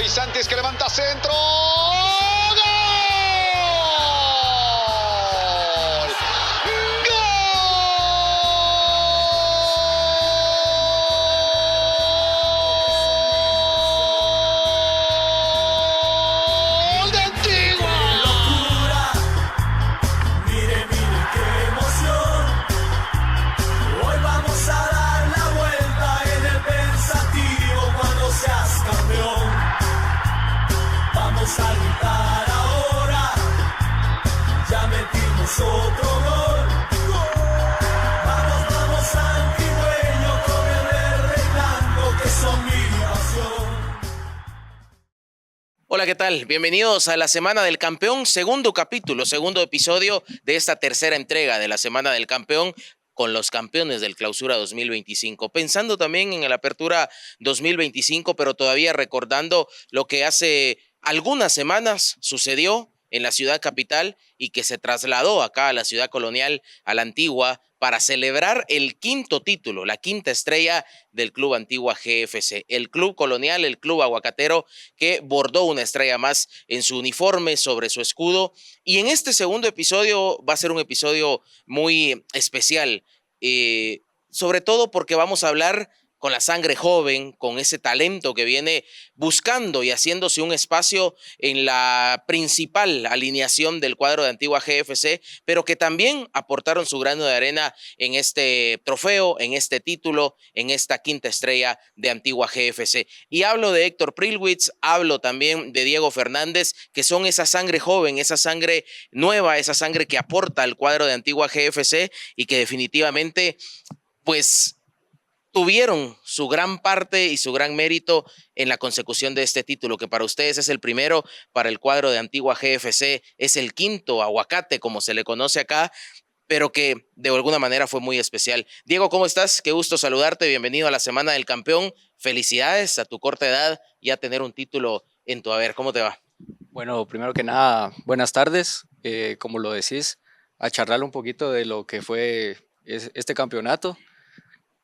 y Santis que levanta centro. Hola, ¿qué tal? Bienvenidos a la Semana del Campeón, segundo capítulo, segundo episodio de esta tercera entrega de la Semana del Campeón con los campeones del Clausura 2025. Pensando también en la Apertura 2025, pero todavía recordando lo que hace algunas semanas sucedió en la ciudad capital y que se trasladó acá a la ciudad colonial, a la Antigua, para celebrar el quinto título, la quinta estrella del Club Antigua GFC. El Club Colonial, el Club Aguacatero, que bordó una estrella más en su uniforme, sobre su escudo. Y en este segundo episodio va a ser un episodio muy especial, sobre todo porque vamos a hablar con la sangre joven, con ese talento que viene buscando y haciéndose un espacio en la principal alineación del cuadro de Antigua GFC, pero que también aportaron su grano de arena en este trofeo, en este título, en esta quinta estrella de Antigua GFC. Y hablo de Héctor Prilwitz, hablo también de Diego Fernández, que son esa sangre joven, esa sangre nueva, esa sangre que aporta al cuadro de Antigua GFC y que definitivamente, pues, tuvieron su gran parte y su gran mérito en la consecución de este título, que para ustedes es el primero, para el cuadro de Antigua GFC es el quinto aguacate, como se le conoce acá, pero que de alguna manera fue muy especial. Diego, ¿cómo estás? Qué gusto saludarte, bienvenido a la Semana del Campeón. Felicidades a tu corta edad, ya tener un título en tu haber. ¿Cómo te va? Bueno, primero que nada, buenas tardes. Como lo decís, a charlar un poquito de lo que fue este campeonato.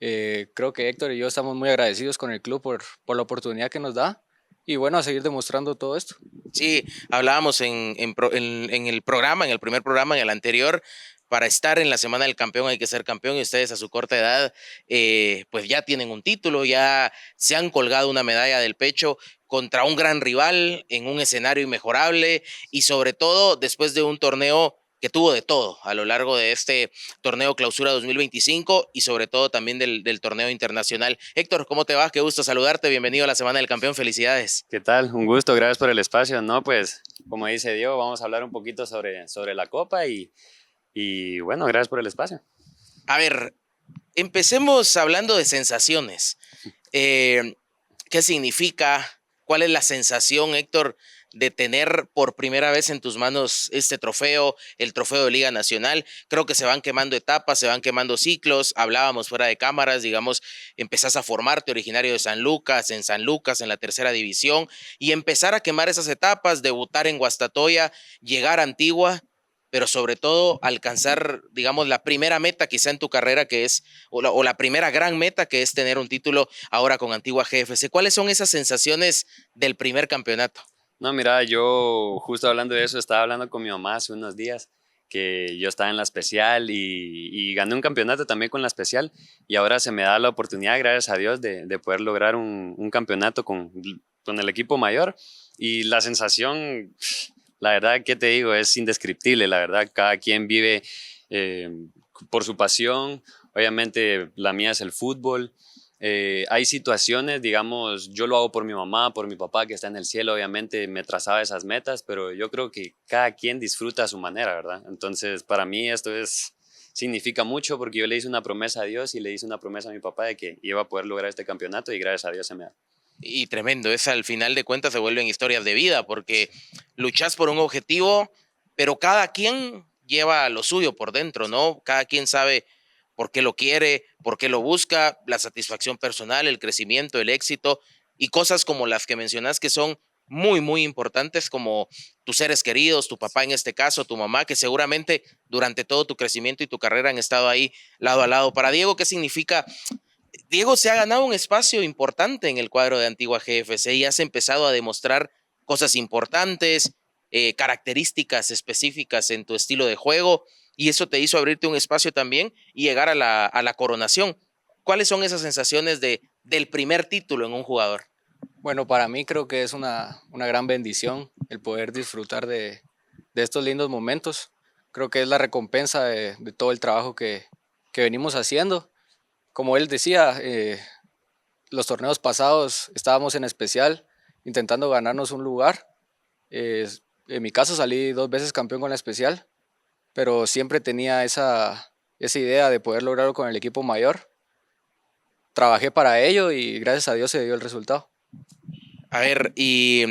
Creo que Héctor y yo estamos muy agradecidos con el club por la oportunidad que nos da y bueno, a seguir demostrando todo esto. Sí, hablábamos en el programa, en el primer programa, en el anterior. Para estar en la Semana del Campeón hay que ser campeón y ustedes a su corta edad pues ya tienen un título, ya se han colgado una medalla del pecho contra un gran rival en un escenario inmejorable y sobre todo después de un torneo que tuvo de todo a lo largo de este torneo Clausura 2025 y sobre todo también del torneo internacional. Héctor, ¿cómo te va? Qué gusto saludarte, bienvenido a la Semana del Campeón, felicidades. ¿Qué tal? Un gusto, gracias por el espacio. No, pues, como dice Diego, vamos a hablar un poquito sobre la Copa y bueno, gracias por el espacio. A ver, empecemos hablando de sensaciones. ¿Qué significa? ¿Cuál es la sensación, Héctor, de tener por primera vez en tus manos este trofeo, el trofeo de Liga Nacional? Creo que se van quemando etapas, se van quemando ciclos. Hablábamos fuera de cámaras, digamos, empezás a formarte originario de San Lucas, en la tercera división, y empezar a quemar esas etapas, debutar en Guastatoya, llegar a Antigua, pero sobre todo alcanzar, digamos, la primera meta quizá en tu carrera, que es, o la primera gran meta, que es tener un título ahora con Antigua GFC. ¿Cuáles son esas sensaciones del primer campeonato? No, mira, yo justo hablando de eso, estaba hablando con mi mamá hace unos días, que yo estaba en la especial y gané un campeonato también con la especial y ahora se me da la oportunidad, gracias a Dios, de poder lograr un campeonato con el equipo mayor y la sensación, la verdad, ¿qué te digo? Es indescriptible, la verdad, cada quien vive eh, por su pasión, obviamente la mía es el fútbol. Hay situaciones, digamos, yo lo hago por mi mamá, por mi papá que está en el cielo, obviamente me trazaba esas metas, pero yo creo que cada quien disfruta a su manera, ¿verdad? Entonces, para mí esto significa mucho porque yo le hice una promesa a Dios y le hice una promesa a mi papá de que iba a poder lograr este campeonato y gracias a Dios se me da. Y tremendo, es al final de cuentas se vuelven historias de vida porque luchas por un objetivo, pero cada quien lleva lo suyo por dentro, ¿no? Cada quien sabe por qué lo quiere, por qué lo busca, la satisfacción personal, el crecimiento, el éxito y cosas como las que mencionas que son muy, muy importantes, como tus seres queridos, tu papá en este caso, tu mamá, que seguramente durante todo tu crecimiento y tu carrera han estado ahí lado a lado. Para Diego, ¿qué significa Diego, se ha ganado un espacio importante en el cuadro de Antigua GFC y has empezado a demostrar cosas importantes, características específicas en tu estilo de juego, y eso te hizo abrirte un espacio también y llegar a la coronación. ¿Cuáles son esas sensaciones del primer título en un jugador? Bueno, para mí creo que es una gran bendición el poder disfrutar de estos lindos momentos. Creo que es la recompensa de todo el trabajo que venimos haciendo. Como él decía, los torneos pasados estábamos en especial intentando ganarnos un lugar. Eh, en mi caso salí 2 veces campeón con la especial, pero siempre tenía esa idea de poder lograrlo con el equipo mayor. Trabajé para ello y gracias a Dios se dio el resultado. A ver, y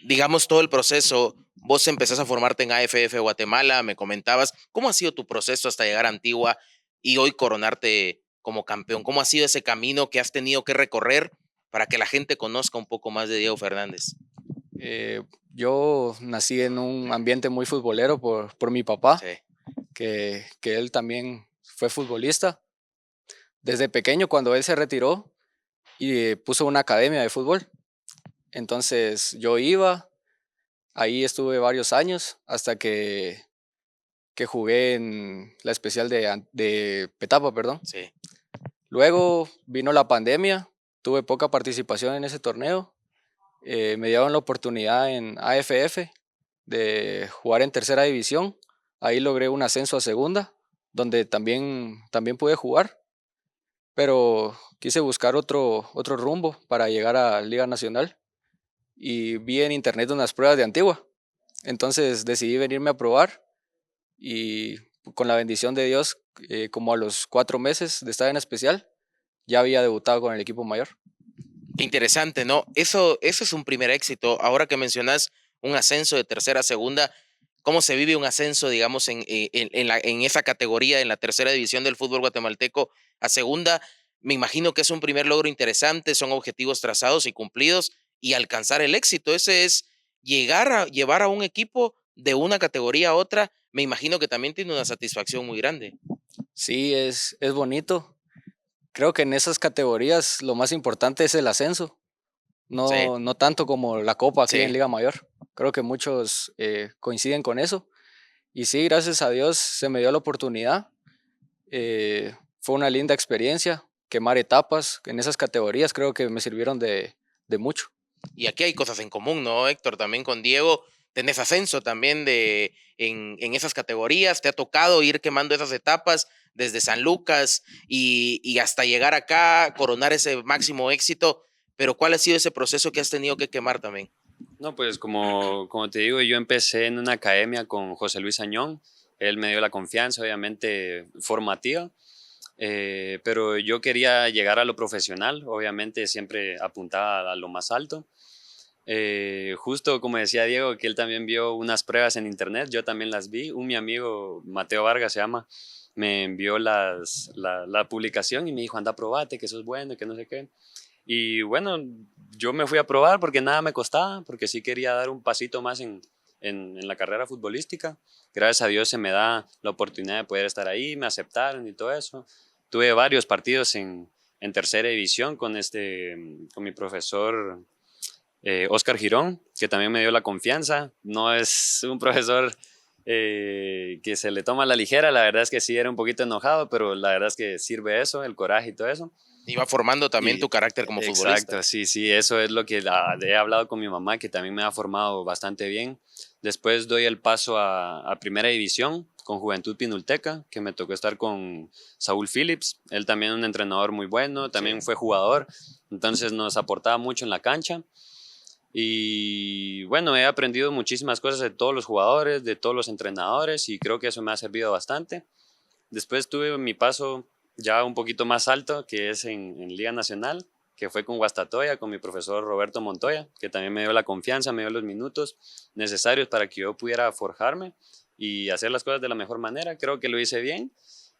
digamos todo el proceso, vos empezás a formarte en AFF Guatemala, me comentabas, ¿cómo ha sido tu proceso hasta llegar a Antigua y hoy coronarte como campeón? ¿Cómo ha sido ese camino que has tenido que recorrer para que la gente conozca un poco más de Diego Fernández? Yo nací en un ambiente muy futbolero por mi papá, Sí. que él también fue futbolista. Desde pequeño, cuando él se retiró y puso una academia de fútbol, entonces yo iba, ahí estuve varios años hasta que jugué en la especial de Petapa, perdón. Sí. Luego vino la pandemia, tuve poca participación en ese torneo. Me dieron la oportunidad en AFF de jugar en tercera división. Ahí logré un ascenso a segunda, donde también pude jugar, pero quise buscar otro rumbo para llegar a Liga Nacional y vi en internet unas pruebas de Antigua. Entonces decidí venirme a probar y con la bendición de Dios, como a los 4 meses de estar en especial, ya había debutado con el equipo mayor. Qué interesante, ¿no? Eso es un primer éxito. Ahora que mencionas un ascenso de tercera a segunda, ¿cómo se vive un ascenso, digamos, en esa categoría, en la tercera división del fútbol guatemalteco a segunda? Me imagino que es un primer logro interesante, son objetivos trazados y cumplidos y alcanzar el éxito. Ese es llegar a llevar a un equipo de una categoría a otra. Me imagino que también tiene una satisfacción muy grande. Sí, es bonito. Creo que en esas categorías lo más importante es el ascenso, Sí, no tanto como la Copa aquí en sí. Liga Mayor. Creo que muchos coinciden con eso. Y sí, gracias a Dios se me dio la oportunidad. Fue una linda experiencia, quemar etapas en esas categorías creo que me sirvieron de mucho. Y aquí hay cosas en común, ¿no, Héctor? También con Diego tenés ascenso también en esas categorías, te ha tocado ir quemando esas etapas desde San Lucas y hasta llegar acá, coronar ese máximo éxito, pero ¿cuál ha sido ese proceso que has tenido que quemar también? No, pues como te digo, yo empecé en una academia con José Luis Añón. Él me dio la confianza, obviamente, formativa. Pero yo quería llegar a lo profesional, obviamente siempre apuntaba a lo más alto. Justo como decía Diego, que él también vio unas pruebas en internet, yo también las vi. Mi amigo, Mateo Vargas se llama, me envió la publicación y me dijo, anda, probate, que eso es bueno, que no sé qué. Y bueno, yo me fui a probar porque nada me costaba, porque sí quería dar un pasito más en la carrera futbolística. Gracias a Dios se me da la oportunidad de poder estar ahí, me aceptaron y todo eso. Tuve varios partidos en tercera división con mi profesor Oscar Girón, que también me dio la confianza. No es un profesor que se le toma a la ligera, la verdad es que sí era un poquito enojado, pero la verdad es que sirve eso, el coraje y todo eso. Y va formando también Y tu carácter como futbolista. exacto, sí, sí, eso es lo que he hablado con mi mamá, que también me ha formado bastante bien. Después doy el paso a Primera División con Juventud Pinulteca, que me tocó estar con Saúl Phillips. Él también un entrenador muy bueno, también Sí. fue jugador, entonces nos aportaba mucho en la cancha. Y bueno, he aprendido muchísimas cosas de todos los jugadores, de todos los entrenadores, y creo que eso me ha servido bastante. Después tuve mi paso ya un poquito más alto, que es en Liga Nacional, que fue con Guastatoya, con mi profesor Roberto Montoya, que también me dio la confianza, me dio los minutos necesarios para que yo pudiera forjarme y hacer las cosas de la mejor manera. Creo que lo hice bien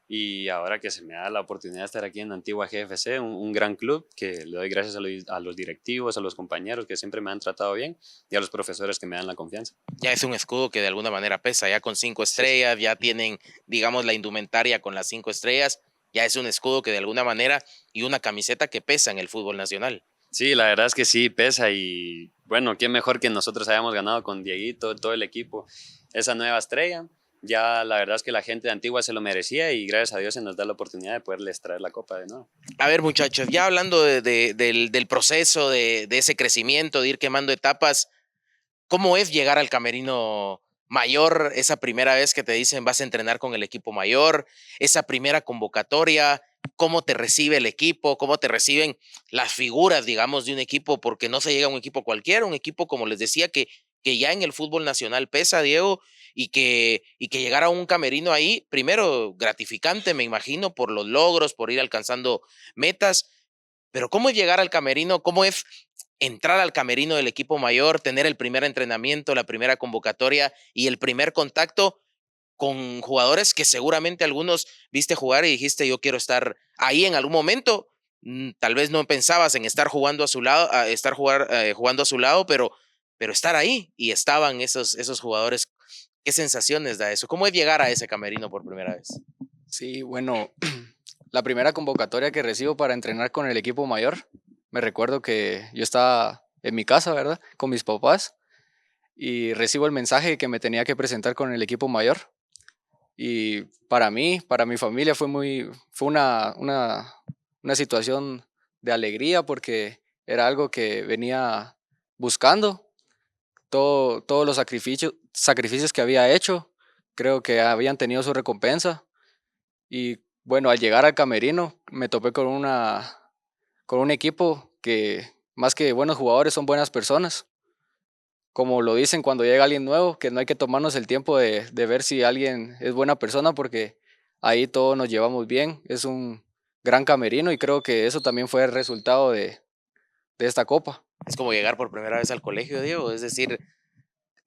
y ahora que se me da la oportunidad de estar aquí en Antigua GFC, un gran club, que le doy gracias a los directivos, a los compañeros que siempre me han tratado bien y a los profesores que me dan la confianza. Ya es un escudo que de alguna manera pesa, ya con cinco Sí, sí. estrellas, ya tienen, digamos, la indumentaria con las 5 estrellas. Ya es un escudo que de alguna manera y una camiseta que pesa en el fútbol nacional. Sí, la verdad es que sí, pesa y bueno, qué mejor que nosotros hayamos ganado con Dieguito, todo el equipo, esa nueva estrella. Ya la verdad es que la gente de Antigua se lo merecía y gracias a Dios se nos da la oportunidad de poderles traer la copa de nuevo. A ver, muchachos, ya hablando del proceso, de ese crecimiento, de ir quemando etapas, ¿cómo es llegar al camerino mayor? Esa primera vez que te dicen vas a entrenar con el equipo mayor, esa primera convocatoria, ¿cómo te recibe el equipo? ¿Cómo te reciben las figuras, digamos, de un equipo? Porque no se llega a un equipo cualquiera, un equipo, como les decía, que ya en el fútbol nacional pesa, Diego, y que llegar a un camerino ahí, primero gratificante, me imagino, por los logros, por ir alcanzando metas, pero ¿cómo es llegar al camerino? ¿Cómo es entrar al camerino del equipo mayor, tener el primer entrenamiento, la primera convocatoria y el primer contacto con jugadores que seguramente algunos viste jugar y dijiste yo quiero estar ahí en algún momento? Tal vez no pensabas en estar jugando a su lado, jugando a su lado, pero estar ahí y estaban esos jugadores. ¿Qué sensaciones da eso? ¿Cómo es llegar a ese camerino por primera vez? Sí, bueno, la primera convocatoria que recibo para entrenar con el equipo mayor, me recuerdo que yo estaba en mi casa, ¿verdad? Con mis papás y recibo el mensaje que me tenía que presentar con el equipo mayor. Y para mí, para mi familia fue una situación de alegría porque era algo que venía buscando. Todos los sacrificios que había hecho, creo que habían tenido su recompensa. Y bueno, al llegar al camerino me topé con un equipo que más que buenos jugadores son buenas personas. Como lo dicen cuando llega alguien nuevo, que no hay que tomarnos el tiempo de ver si alguien es buena persona porque ahí todos nos llevamos bien. Es un gran camerino y creo que eso también fue el resultado de esta copa. Es como llegar por primera vez al colegio, Diego. Es decir,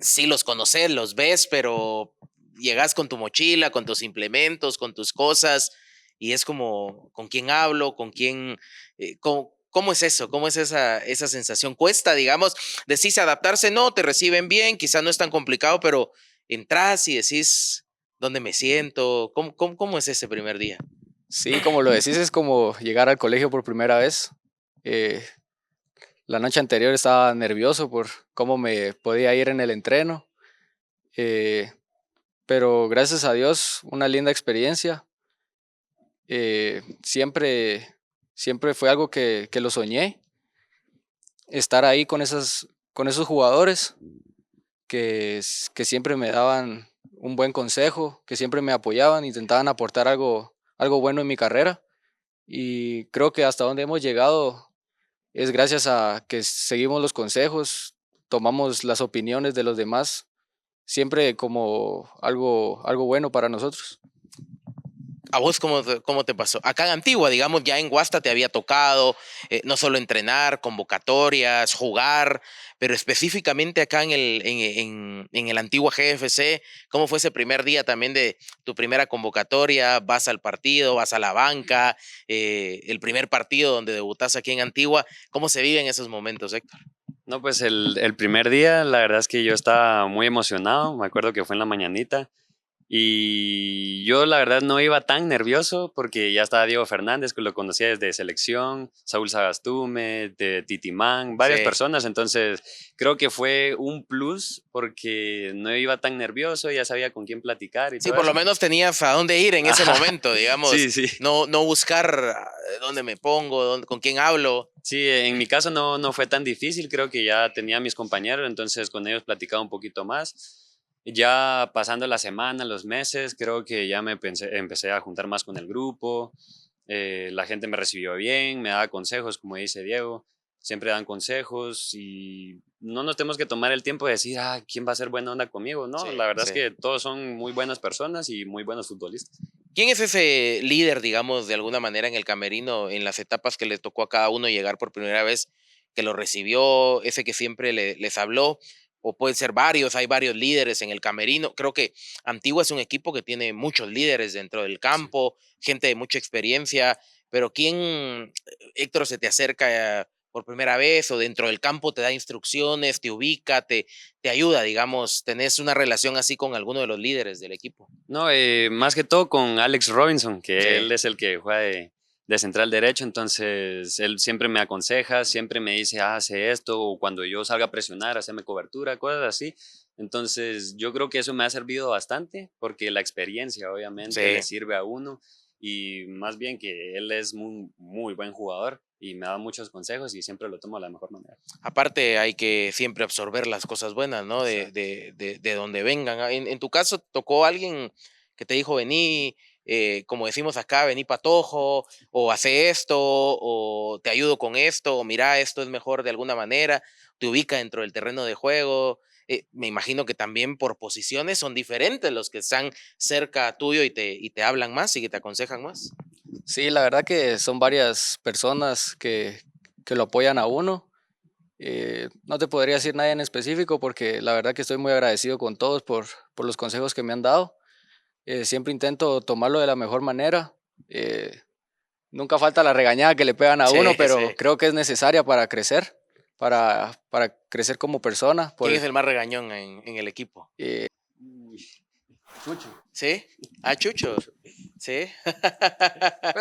sí los conoces, los ves, pero llegas con tu mochila, con tus implementos, con tus cosas, y es como, ¿con quién hablo? ¿Con quién? ¿Cómo es eso? ¿Cómo es esa sensación? Cuesta, digamos, decís adaptarse, no, te reciben bien, quizás no es tan complicado, pero entras y decís, ¿dónde me siento? ¿Cómo es ese primer día? Sí, como lo decís, es como llegar al colegio por primera vez. Eh, la noche anterior estaba nervioso por cómo me podía ir en el entreno, eh, pero gracias a Dios, una linda experiencia. Siempre fue algo que lo soñé, estar ahí con esos jugadores que siempre me daban un buen consejo, que siempre me apoyaban, intentaban aportar algo bueno en mi carrera. Y creo que hasta donde hemos llegado es gracias a que seguimos los consejos, tomamos las opiniones de los demás, siempre como algo bueno para nosotros. ¿A vos cómo te pasó? Acá en Antigua, digamos, ya en Guasta te había tocado no solo entrenar, convocatorias, jugar, pero específicamente acá en el Antigua GFC, ¿cómo fue ese primer día también de tu primera convocatoria? ¿Vas al partido, vas a la banca? El primer partido donde debutás aquí en Antigua, ¿cómo se viven esos momentos, Héctor? No, pues el primer día, la verdad es que yo estaba muy emocionado, me acuerdo que fue en la mañanita. Y yo la verdad no iba tan nervioso porque ya estaba Diego Fernández, que lo conocía desde selección, Saúl Sagastume, de Titimán, varias Sí. personas. Entonces creo que fue un plus porque no iba tan nervioso, ya sabía con quién platicar y Sí, todo por lo eso. menos tenías a dónde ir en ese Ajá, momento, digamos, sí, sí. no buscar dónde me pongo, con quién hablo. Sí, en mi caso no fue tan difícil, creo que ya tenía a mis compañeros, entonces con ellos platicaba un poquito más. Ya pasando la semana, los meses, creo que ya empecé a juntar más con el grupo, la gente me recibió bien, me daba consejos, como dice Diego, siempre dan consejos y no nos tenemos que tomar el tiempo de decir, ¿quién va a ser buena onda conmigo? No, Sí, la verdad es sí. que todos son muy buenas personas y muy buenos futbolistas. ¿Quién es ese líder, digamos, de alguna manera en el camerino, en las etapas que le tocó a cada uno llegar por primera vez, que lo recibió, ese que siempre les habló? O pueden ser varios, hay varios líderes en el camerino. Creo que Antigua es un equipo que tiene muchos líderes dentro del campo, gente de mucha experiencia, pero ¿quién, Héctor, se te acerca por primera vez o dentro del campo te da instrucciones, te ubica, te ayuda, digamos, tenés una relación así con alguno de los líderes del equipo? No, más que todo con Alex Robinson, que Sí. él es el que juega de central derecho, entonces él siempre me aconseja, siempre me dice, hace esto, o cuando yo salga a presionar, haceme cobertura, cosas así. Entonces yo creo que eso me ha servido bastante, porque la experiencia obviamente le Sí. sirve a uno, y más bien que él es muy, muy buen jugador y me da muchos consejos y siempre lo tomo de la mejor manera. Aparte hay que siempre absorber las cosas buenas, ¿no? Exacto. De donde vengan. En tu caso, ¿tocó alguien que te dijo, vení, como decimos acá, vení patojo, o hace esto, o te ayudo con esto, o mira, esto es mejor de alguna manera, te ubica dentro del terreno de juego? Me imagino que también por posiciones son diferentes los que están cerca tuyo y te hablan más y que te aconsejan más. Sí, la verdad que son varias personas que lo apoyan a uno. No te podría decir nada en específico porque la verdad que estoy muy agradecido con todos por los consejos que me han dado. Siempre intento tomarlo de la mejor manera. Eh, Nunca falta la regañada que le pegan a Sí, uno, pero sí. creo que es necesaria para crecer, para crecer como persona. ¿Quién es el más regañón en el equipo? Eh, Uy, Chucho. ¿Sí? Ah, Chucho. Sí.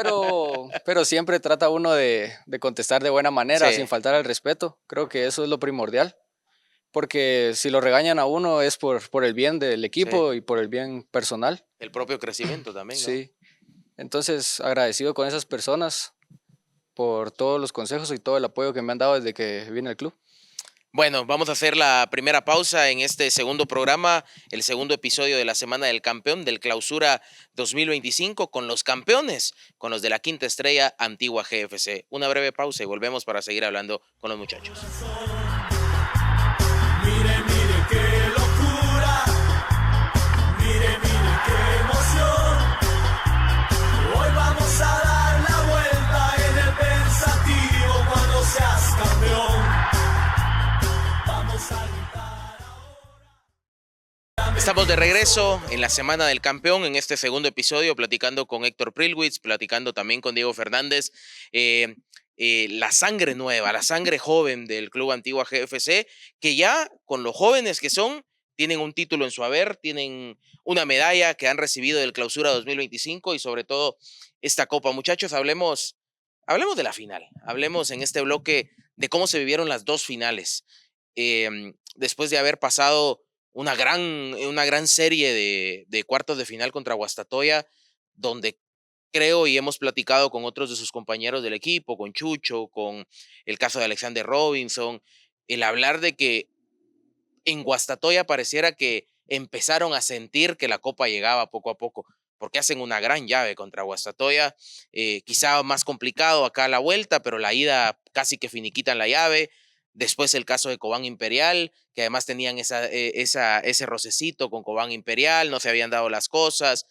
pero siempre trata uno de contestar de buena manera, sin Sí, faltar al respeto. Creo que eso es lo primordial, porque si lo regañan a uno es por el bien del sí. equipo y por el bien personal. El propio crecimiento también, ¿no? Sí, entonces agradecido con esas personas por todos los consejos y todo el apoyo que me han dado desde que vine al club. Bueno, vamos a hacer la primera pausa en este segundo programa, el segundo episodio de la Semana del Campeón del Clausura 2025 con los campeones, con los de la Quinta Estrella Antigua GFC. Una breve pausa y volvemos para seguir hablando con los muchachos. Mire, mire qué locura, mire, mire qué emoción. Hoy vamos a dar la vuelta en el pensativo cuando seas campeón. Vamos a gritar ahora. Estamos de regreso en la Semana del Campeón, en este segundo episodio, platicando con Héctor Prilwitz, platicando también con Diego Fernández. La sangre nueva, la sangre joven del Club Antigua GFC, que ya con los jóvenes que son, tienen un título en su haber, tienen una medalla que han recibido del Clausura 2025 y sobre todo esta copa. Muchachos, hablemos de la final, hablemos en este bloque de cómo se vivieron las dos finales. Después de haber pasado una gran serie de cuartos de final contra Guastatoya, donde creo y hemos platicado con otros de sus compañeros del equipo, con Chucho, con el caso de Alexander Robinson, el hablar de que en Guastatoya pareciera que empezaron a sentir que la copa llegaba poco a poco, porque hacen una gran llave contra Guastatoya, quizá más complicado acá a la vuelta, pero la ida casi que finiquitan la llave. Después el caso de Cobán Imperial, que además tenían ese rocecito con Cobán Imperial, no se habían dado las cosas.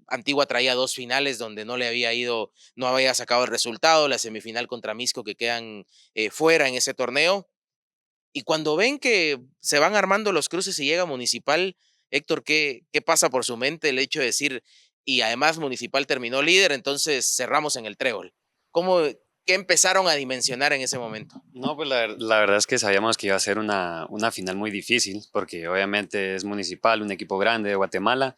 Antigua traía dos finales donde no le había ido, no había sacado el resultado, la semifinal contra Misco que quedan fuera en ese torneo. Y cuando ven que se van armando los cruces y llega Municipal, Héctor, ¿qué pasa por su mente el hecho de decir, y además Municipal terminó líder, entonces cerramos en el trébol? ¿Qué empezaron a dimensionar en ese momento? No, pues la verdad es que sabíamos que iba a ser una final muy difícil, porque obviamente es Municipal, un equipo grande de Guatemala,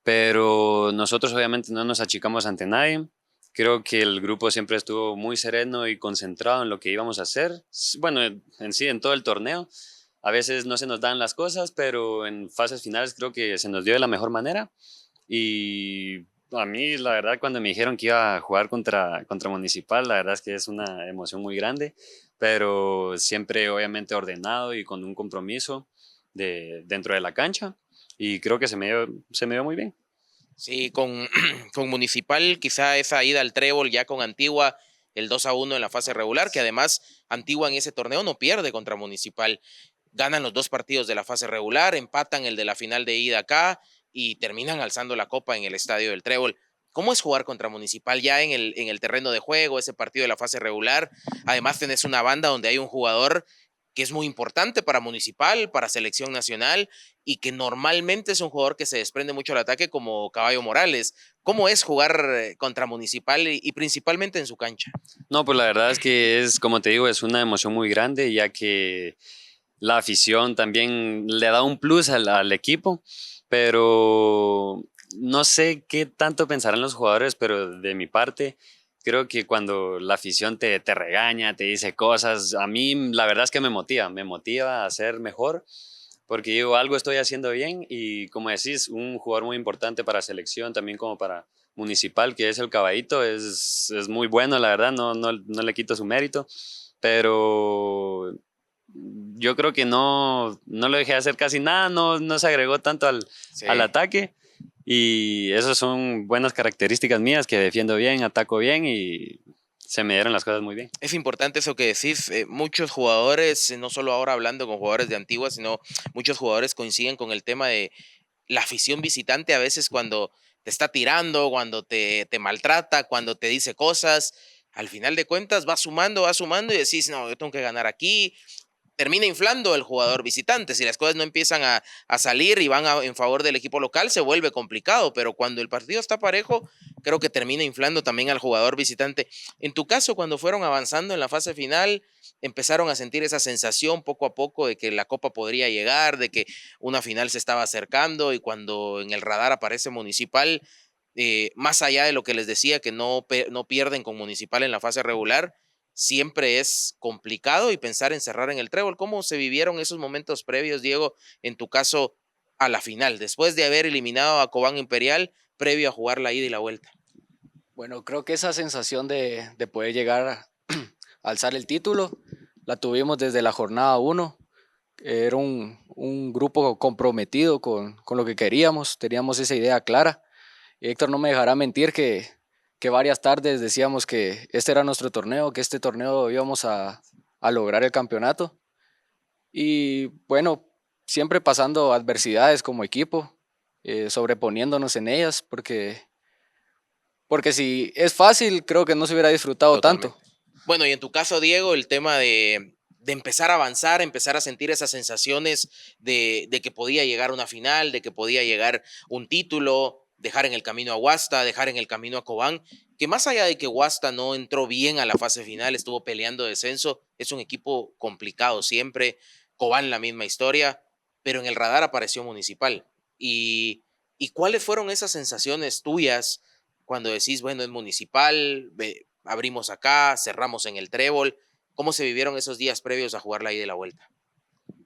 pero nosotros obviamente no nos achicamos ante nadie. Creo que el grupo siempre estuvo muy sereno y concentrado en lo que íbamos a hacer. Bueno, en sí, en todo el torneo. A veces no se nos dan las cosas, pero en fases finales creo que se nos dio de la mejor manera. Y a mí, la verdad, cuando me dijeron que iba a jugar contra Municipal, la verdad es que es una emoción muy grande, pero siempre obviamente ordenado y con un compromiso dentro de la cancha. Y creo que se me dio muy bien. Sí, con Municipal, quizá esa ida al trébol ya con Antigua, el 2-1 en la fase regular, que además Antigua en ese torneo no pierde contra Municipal. Ganan los dos partidos de la fase regular, empatan el de la final de ida acá y terminan alzando la copa en el estadio del trébol. ¿Cómo es jugar contra Municipal ya en el terreno de juego, ese partido de la fase regular? Además tenés una banda donde hay un jugador que es muy importante para Municipal, para Selección Nacional, y que normalmente es un jugador que se desprende mucho al ataque como Caballo Morales. ¿Cómo es jugar contra Municipal y principalmente en su cancha? No, pues la verdad es que es, como te digo, es una emoción muy grande, ya que la afición también le da un plus al equipo, pero no sé qué tanto pensarán los jugadores, pero de mi parte, creo que cuando la afición te regaña, te dice cosas, a mí la verdad es que me motiva a ser mejor, porque digo, algo estoy haciendo bien y como decís, un jugador muy importante para selección, también como para Municipal, que es el Caballito, es muy bueno, la verdad, no le quito su mérito, pero yo creo que no lo dejé hacer casi nada, no se agregó tanto Sí. al ataque y esas son buenas características mías, que defiendo bien, ataco bien y se me dieron las cosas muy bien. Es importante eso que decís. Muchos jugadores, no solo ahora hablando con jugadores de Antigua, sino muchos jugadores coinciden con el tema de la afición visitante a veces cuando te está tirando, cuando te maltrata, cuando te dice cosas. Al final de cuentas va sumando y decís, no, yo tengo que ganar aquí. Termina inflando el jugador visitante. Si las cosas no empiezan a salir y van en favor del equipo local, se vuelve complicado, pero cuando el partido está parejo, creo que termina inflando también al jugador visitante. En tu caso, cuando fueron avanzando en la fase final, empezaron a sentir esa sensación poco a poco de que la Copa podría llegar, de que una final se estaba acercando, y cuando en el radar aparece Municipal, más allá de lo que les decía, que no pierden con Municipal en la fase regular, siempre es complicado y pensar en cerrar en el trébol. ¿Cómo se vivieron esos momentos previos, Diego, en tu caso, a la final, después de haber eliminado a Cobán Imperial, previo a jugar la ida y la vuelta? Bueno, creo que esa sensación de poder llegar a alzar el título la tuvimos desde la jornada 1. Era un grupo comprometido con lo que queríamos, teníamos esa idea clara. Héctor no me dejará mentir que varias tardes decíamos que este era nuestro torneo, que este torneo íbamos a lograr el campeonato. Y bueno, siempre pasando adversidades como equipo, sobreponiéndonos en ellas, porque si es fácil, creo que no se hubiera disfrutado Totalmente. tanto. Bueno, y en tu caso, Diego, el tema de empezar a avanzar, empezar a sentir esas sensaciones de que podía llegar una final, de que podía llegar un título, dejar en el camino a Guasta, dejar en el camino a Cobán, que más allá de que Guasta no entró bien a la fase final, estuvo peleando descenso, es un equipo complicado siempre, Cobán la misma historia, pero en el radar apareció Municipal. ¿Y cuáles fueron esas sensaciones tuyas cuando decís, bueno, es Municipal, abrimos acá, cerramos en el trébol? ¿Cómo se vivieron esos días previos a jugar la ida y la vuelta?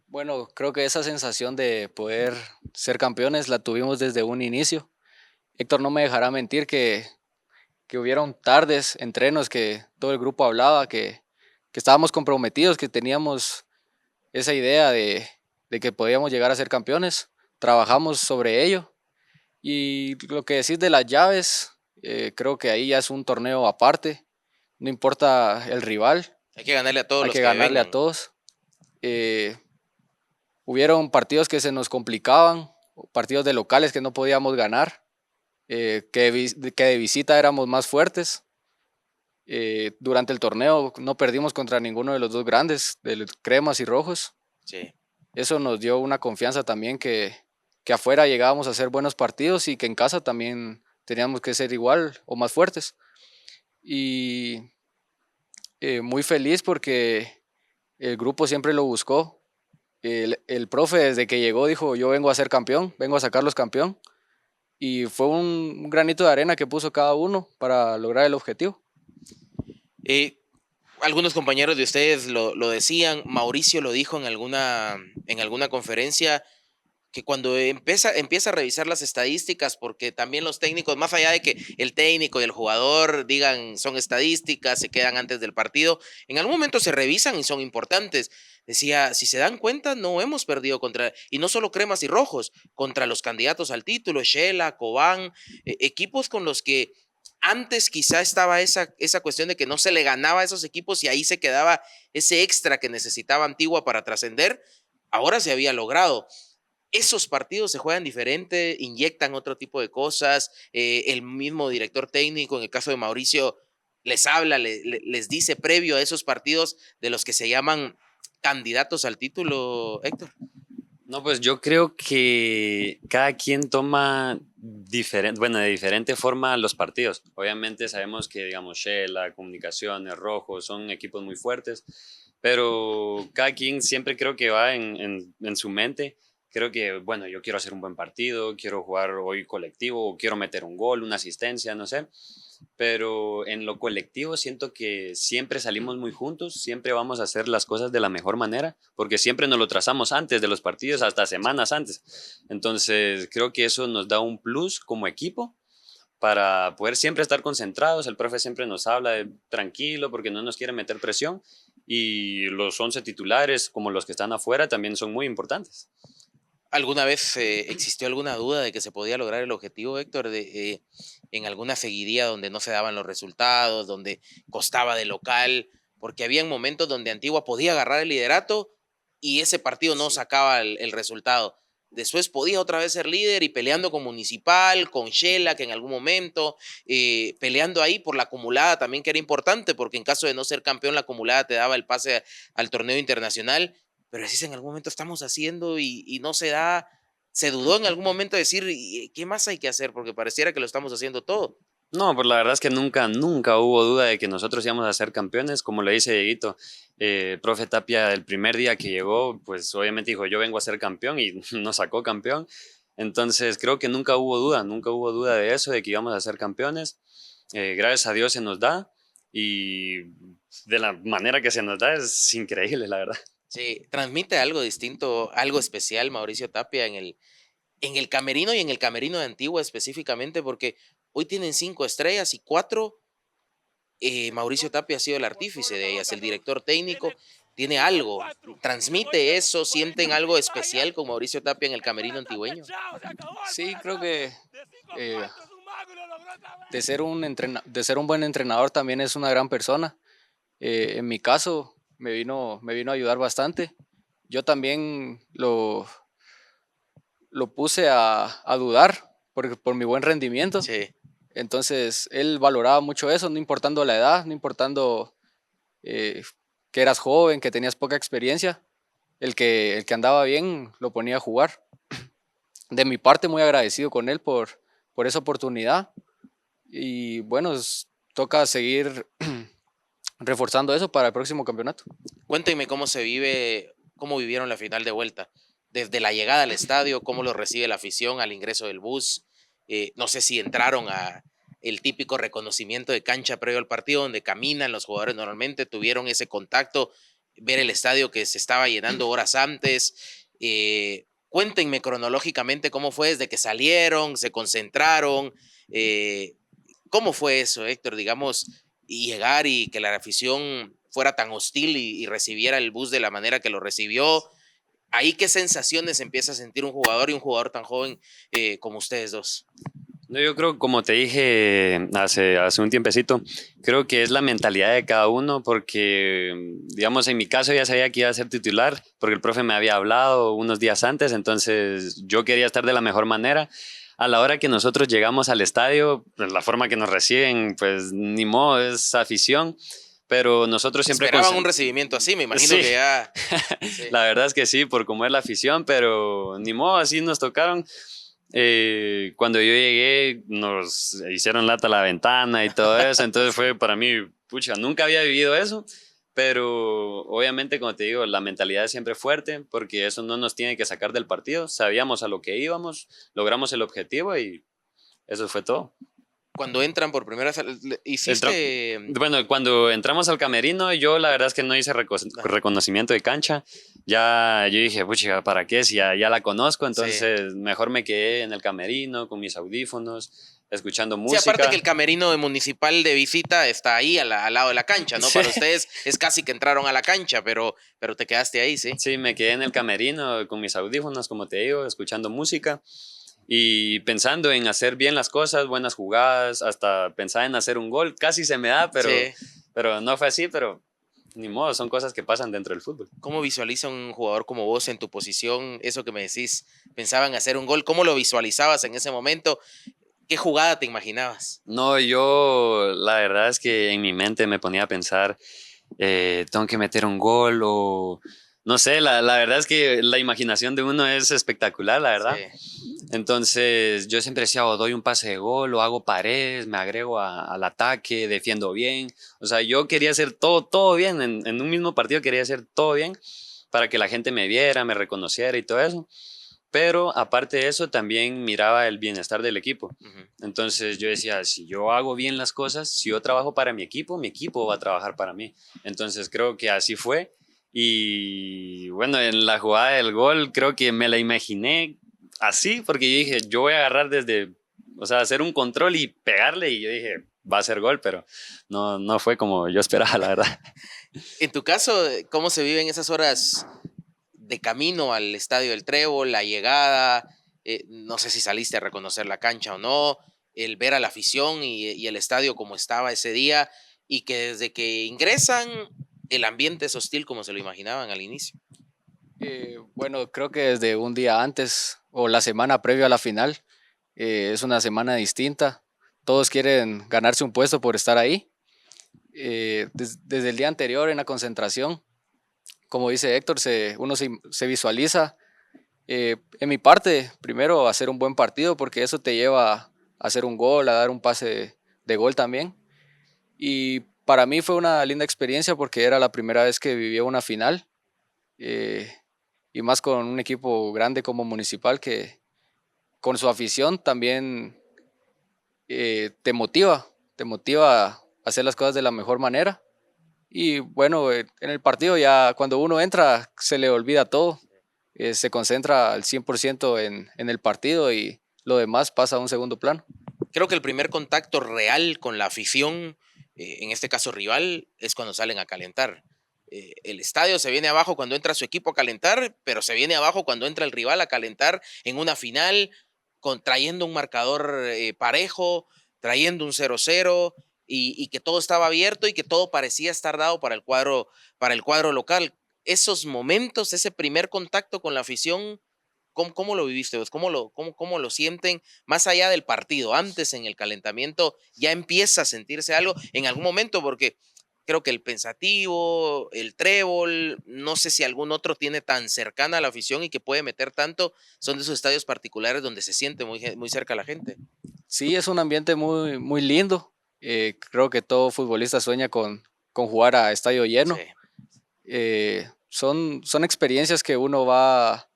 Bueno, creo que esa sensación de poder ser campeones la tuvimos desde un inicio. Héctor no me dejará mentir que hubieron tardes, entrenos, que todo el grupo hablaba, que estábamos comprometidos, que teníamos esa idea de que podíamos llegar a ser campeones. Trabajamos sobre ello. Y lo que decís de las llaves, creo que ahí ya es un torneo aparte. No importa el rival, Hay que ganarle a todos hay los que que ganarle a vengan. todos. Hubieron partidos que se nos complicaban, partidos de locales que no podíamos ganar, que de visita éramos más fuertes. Durante el torneo no perdimos contra ninguno de los dos grandes, de los cremas y rojos. Sí. Eso nos dio una confianza también que afuera llegábamos a hacer buenos partidos y que en casa también teníamos que ser igual o más fuertes. Y muy feliz porque el grupo siempre lo buscó. El profe desde que llegó dijo, yo vengo a ser campeón, vengo a sacarlos campeón. Y fue un granito de arena que puso cada uno para lograr el objetivo. Algunos compañeros de ustedes lo decían, Mauricio lo dijo en alguna conferencia, que cuando empieza a revisar las estadísticas, porque también los técnicos, más allá de que el técnico y el jugador digan son estadísticas, se quedan antes del partido, en algún momento se revisan y son importantes. Decía, si se dan cuenta, no hemos perdido y no solo cremas y rojos, contra los candidatos al título, Shela, Cobán, equipos con los que antes quizá estaba esa cuestión de que no se le ganaba a esos equipos y ahí se quedaba ese extra que necesitaba Antigua para trascender. Ahora se había logrado. Esos partidos se juegan diferente, inyectan otro tipo de cosas. El mismo director técnico, en el caso de Mauricio, les habla, les dice previo a esos partidos de los que se llaman candidatos al título, Héctor? No, pues yo creo que cada quien toma de diferente forma los partidos. Obviamente sabemos que, digamos, Shela, Comunicaciones, Rojo, son equipos muy fuertes, pero cada quien siempre creo que va en su mente. Creo que, bueno, yo quiero hacer un buen partido, quiero jugar hoy colectivo, quiero meter un gol, una asistencia, no sé. Pero en lo colectivo siento que siempre salimos muy juntos, siempre vamos a hacer las cosas de la mejor manera, porque siempre nos lo trazamos antes de los partidos, hasta semanas antes. Entonces creo que eso nos da un plus como equipo para poder siempre estar concentrados. El profe siempre nos habla de tranquilo porque no nos quiere meter presión, y los 11 titulares, como los que están afuera, también son muy importantes. ¿Alguna vez existió alguna duda de que se podía lograr el objetivo, Héctor, en alguna seguidilla donde no se daban los resultados, donde costaba de local? Porque había momentos donde Antigua podía agarrar el liderato y ese partido no sacaba el resultado. Después podía otra vez ser líder y peleando con Municipal, con Shela, que en algún momento, peleando ahí por la acumulada también, que era importante, porque en caso de no ser campeón, la acumulada te daba el pase al torneo internacional. Pero así en algún momento estamos haciendo y no se da. Se dudó en algún momento de decir, ¿qué más hay que hacer? Porque pareciera que lo estamos haciendo todo. No, pues la verdad es que nunca hubo duda de que nosotros íbamos a ser campeones, como le dice Dieguito. Profe Tapia, el primer día que llegó, pues obviamente dijo, yo vengo a ser campeón, y nos sacó campeón. Entonces creo que nunca hubo duda de eso, de que íbamos a ser campeones. Gracias a Dios se nos da, y de la manera que se nos da es increíble, la verdad. Sí, transmite algo distinto, algo especial Mauricio Tapia en el camerino y en el camerino de Antigua específicamente, porque hoy tienen 5 estrellas y 4. Mauricio Tapia ha sido el artífice de ellas, el director técnico. Tiene algo, transmite eso, sienten algo especial con Mauricio Tapia en el camerino antigüeño. Sí, creo que eh, de ser de ser un buen entrenador también es una gran persona. En mi caso me vino a ayudar bastante. Yo también lo puse a dudar por mi buen rendimiento. Sí. Entonces él valoraba mucho eso, no importando la edad, no importando eh, que eras joven, que tenías poca experiencia. El que andaba bien lo ponía a jugar. De mi parte, muy agradecido con él por esa oportunidad. Y bueno, toca seguir reforzando eso para el próximo campeonato. Cuéntenme cómo vivieron la final de vuelta. Desde la llegada al estadio, cómo lo recibe la afición al ingreso del bus. No sé si entraron a el típico reconocimiento de cancha previo al partido, donde caminan los jugadores normalmente, tuvieron ese contacto, ver el estadio que se estaba llenando horas antes. Cuéntenme cronológicamente cómo fue desde que salieron, se concentraron. ¿Cómo fue eso, Héctor? Digamos, y llegar y que la afición fuera tan hostil y recibiera el bus de la manera que lo recibió. Ahí, ¿qué sensaciones empieza a sentir un jugador y un jugador tan joven como ustedes dos? No, yo creo, como te dije hace un tiempecito, creo que es la mentalidad de cada uno, porque, digamos, en mi caso ya sabía que iba a ser titular, porque el profe me había hablado unos días antes, entonces yo quería estar de la mejor manera. A la hora que nosotros llegamos al estadio, pues, la forma que nos reciben, pues ni modo, es afición, pero nosotros siempre... Esperaban un recibimiento así, me imagino Sí. que ya... Sí. La verdad es que sí, por cómo es la afición, pero ni modo, así nos tocaron. Cuando yo llegué, nos hicieron lata a la ventana y todo eso, entonces fue para mí, pucha, nunca había vivido eso, pero obviamente, como te digo, la mentalidad es siempre fuerte, porque eso no nos tiene que sacar del partido. Sabíamos a lo que íbamos, logramos el objetivo y eso fue todo. Cuando entran por primera vez, hiciste... Bueno, cuando entramos al camerino, yo la verdad es que no hice reconocimiento de cancha. Ya yo dije, pucha, ¿para qué? Si ya la conozco, entonces mejor me quedé en el camerino con mis audífonos, escuchando música. Sí, aparte que el camerino municipal de visita está ahí al lado de la cancha, ¿no? Sí. Para ustedes es casi que entraron a la cancha, pero te quedaste ahí, ¿sí? Sí, me quedé en el camerino con mis audífonos, como te digo, escuchando música y pensando en hacer bien las cosas, buenas jugadas, hasta pensar en hacer un gol. Casi se me da, pero no fue así, pero ni modo, son cosas que pasan dentro del fútbol. ¿Cómo visualiza un jugador como vos en tu posición? Eso que me decís, pensaba en hacer un gol, ¿cómo lo visualizabas en ese momento? ¿Qué jugada te imaginabas? No, yo la verdad es que en mi mente me ponía a pensar, tengo que meter un gol o no sé, la verdad es que la imaginación de uno es espectacular, la verdad. Sí. Entonces yo siempre decía, o doy un pase de gol, o hago paredes, me agrego al ataque, defiendo bien. O sea, yo quería hacer todo bien. En un mismo partido quería hacer todo bien para que la gente me viera, me reconociera y todo eso. Pero aparte de eso, también miraba el bienestar del equipo. Ujú. Entonces yo decía, si yo hago bien las cosas, si yo trabajo para mi equipo va a trabajar para mí. Entonces creo que así fue. Y bueno, en la jugada del gol creo que me la imaginé así, porque yo dije, yo voy a agarrar o sea, hacer un control y pegarle, y yo dije, va a ser gol, pero no fue como yo esperaba, la verdad. En tu caso, ¿cómo se viven esas horas de camino al Estadio del Trébol, la llegada? No sé si saliste a reconocer la cancha o no, el ver a la afición y el estadio como estaba ese día, y que desde que ingresan el ambiente es hostil como se lo imaginaban al inicio. Bueno, creo que desde un día antes o la semana previa a la final, es una semana distinta. Todos quieren ganarse un puesto por estar ahí. Desde el día anterior en la concentración, como dice Héctor, uno se visualiza. En mi parte, primero hacer un buen partido, porque eso te lleva a hacer un gol, a dar un pase de gol también. Y para mí fue una linda experiencia porque era la primera vez que vivía una final, eh, y más con un equipo grande como Municipal, que con su afición también te motiva a hacer las cosas de la mejor manera. Y bueno, en el partido ya cuando uno entra se le olvida todo, se concentra al 100% en el partido y lo demás pasa a un segundo plano. Creo que el primer contacto real con la afición, en este caso rival, es cuando salen a calentar. El estadio se viene abajo cuando entra su equipo a calentar, pero se viene abajo cuando entra el rival a calentar en una final, trayendo un marcador parejo, trayendo un 0-0, y que todo estaba abierto y que todo parecía estar dado para el cuadro local. Esos momentos, ese primer contacto con la afición, ¿cómo lo viviste vos? ¿Cómo lo sienten más allá del partido? Antes, en el calentamiento, ya empieza a sentirse algo en algún momento, porque creo que el Pensativo, el Trébol, no sé si algún otro tiene tan cercana a la afición y que puede meter tanto, son de esos estadios particulares donde se siente muy cerca la gente. Sí, es un ambiente muy, muy lindo. Creo que todo futbolista sueña con jugar a estadio Sí. lleno. Son experiencias que va